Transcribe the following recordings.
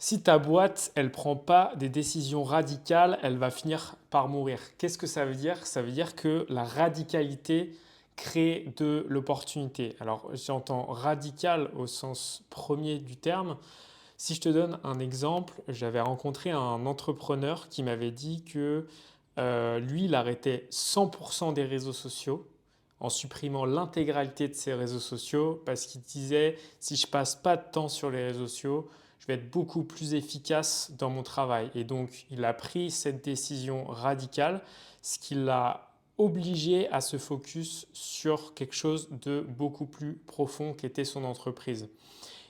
Si ta boîte, elle prend pas des décisions radicales, elle va finir par mourir. Qu'est-ce que ça veut dire? Ça veut dire que la radicalité crée de l'opportunité. Alors, j'entends radical au sens premier du terme. Si je te donne un exemple, j'avais rencontré un entrepreneur qui m'avait dit que lui, il arrêtait 100% des réseaux sociaux en supprimant l'intégralité de ses réseaux sociaux parce qu'il disait, si je passe pas de temps sur les réseaux sociaux, je vais être beaucoup plus efficace dans mon travail. Et donc, il a pris cette décision radicale, ce qui l'a obligé à se focus sur quelque chose de beaucoup plus profond qu'était son entreprise.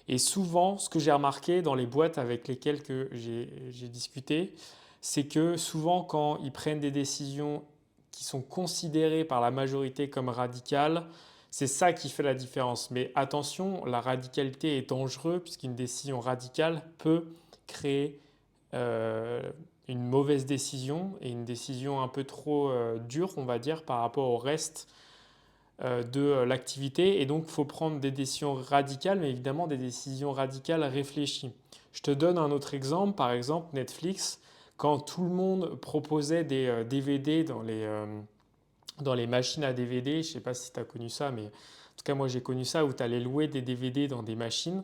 Et souvent, ce que j'ai remarqué dans les boîtes avec lesquelles j'ai discuté, c'est que souvent, quand ils prennent des décisions qui sont considérées par la majorité comme radicales, c'est ça qui fait la différence. Mais attention, la radicalité est dangereuse puisqu'une décision radicale peut créer euh, une mauvaise décision et une décision un peu trop dure, on va dire, par rapport au reste de l'activité. Et donc, il faut prendre des décisions radicales, mais évidemment des décisions radicales réfléchies. Je te donne un autre exemple. Par exemple, Netflix, quand tout le monde proposait des DVD dans les machines à DVD, je ne sais pas si tu as connu ça, mais en tout cas, moi j'ai connu ça, où tu allais louer des DVD dans des machines.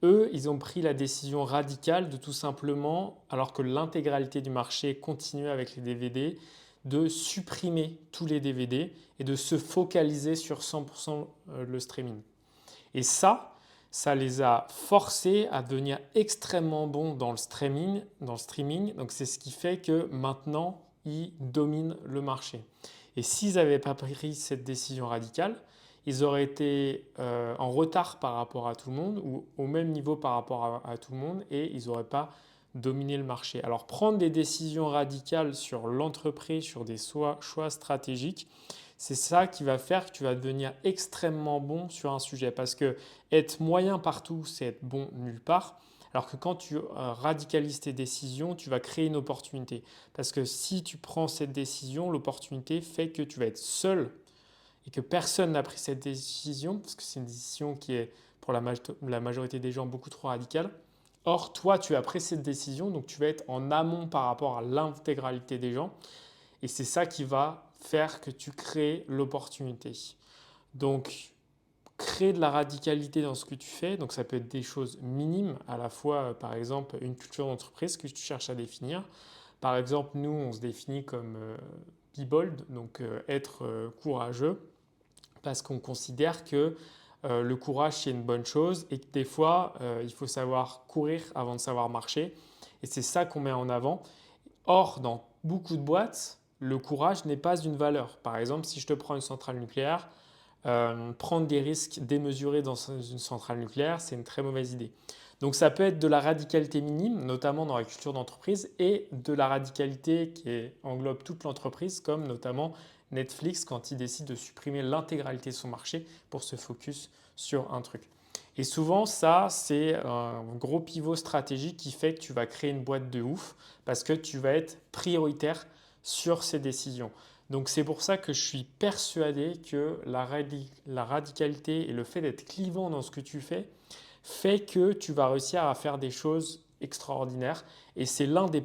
Eux, ils ont pris la décision radicale de tout simplement, alors que l'intégralité du marché continuait avec les DVD, de supprimer tous les DVD et de se focaliser sur 100% le streaming. Et ça les a forcés à devenir extrêmement bons dans le streaming. Donc c'est ce qui fait que maintenant, ils dominent le marché. Et s'ils n'avaient pas pris cette décision radicale, ils auraient été en retard par rapport à tout le monde ou au même niveau par rapport à tout le monde et ils n'auraient pas dominé le marché. Alors prendre des décisions radicales sur l'entreprise, sur des choix stratégiques, c'est ça qui va faire que tu vas devenir extrêmement bon sur un sujet. Parce que être moyen partout, c'est être bon nulle part. Alors que quand tu radicalises tes décisions, tu vas créer une opportunité. Parce que si tu prends cette décision, l'opportunité fait que tu vas être seul et que personne n'a pris cette décision, parce que c'est une décision qui est pour la majorité des gens beaucoup trop radicale. Or, toi, tu as pris cette décision, donc tu vas être en amont par rapport à l'intégralité des gens. Et c'est ça qui va faire que tu crées l'opportunité. Donc, créer de la radicalité dans ce que tu fais, donc ça peut être des choses minimes, à la fois, par exemple, une culture d'entreprise que tu cherches à définir. Par exemple, nous, on se définit comme be bold, donc être courageux, parce qu'on considère que le courage, c'est une bonne chose et que des fois, il faut savoir courir avant de savoir marcher. Et c'est ça qu'on met en avant. Or, dans beaucoup de boîtes, le courage n'est pas une valeur. Par exemple, si je te prends une centrale nucléaire, prendre des risques démesurés dans une centrale nucléaire, c'est une très mauvaise idée. Donc ça peut être de la radicalité minime, notamment dans la culture d'entreprise, et de la radicalité qui englobe toute l'entreprise, comme notamment Netflix quand il décide de supprimer l'intégralité de son marché pour se focus sur un truc. Et souvent, ça, c'est un gros pivot stratégique qui fait que tu vas créer une boîte de ouf parce que tu vas être prioritaire sur ces décisions. Donc c'est pour ça que je suis persuadé que la radicalité et le fait d'être clivant dans ce que tu fais fait que tu vas réussir à faire des choses extraordinaires. Et c'est l'un des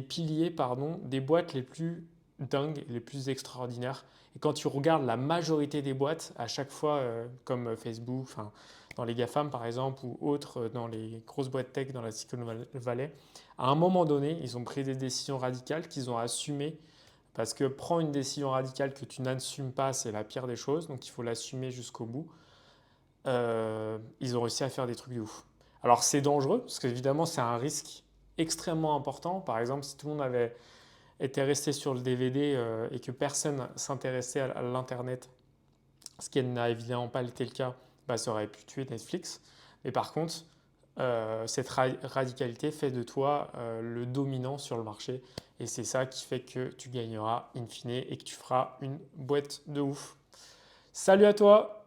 piliers, pardon, des boîtes les plus dingues, les plus extraordinaires. Et quand tu regardes la majorité des boîtes, à chaque fois, comme Facebook, enfin, dans les GAFAM par exemple, ou autres, dans les grosses boîtes tech dans la Silicon Valley, à un moment donné, ils ont pris des décisions radicales qu'ils ont assumées. Parce que prendre une décision radicale que tu n'assumes pas, c'est la pire des choses. Donc il faut l'assumer jusqu'au bout. Ils ont réussi à faire des trucs de ouf. Alors c'est dangereux, parce qu'évidemment, c'est un risque extrêmement important. Par exemple, si tout le monde avait été resté sur le DVD et que personne s'intéressait à l'Internet, ce qui n'a évidemment pas été le cas, bah, ça aurait pu tuer Netflix. Mais par contre, cette radicalité fait de toi le dominant sur le marché. Et c'est ça qui fait que tu gagneras in fine et que tu feras une boîte de ouf. Salut à toi!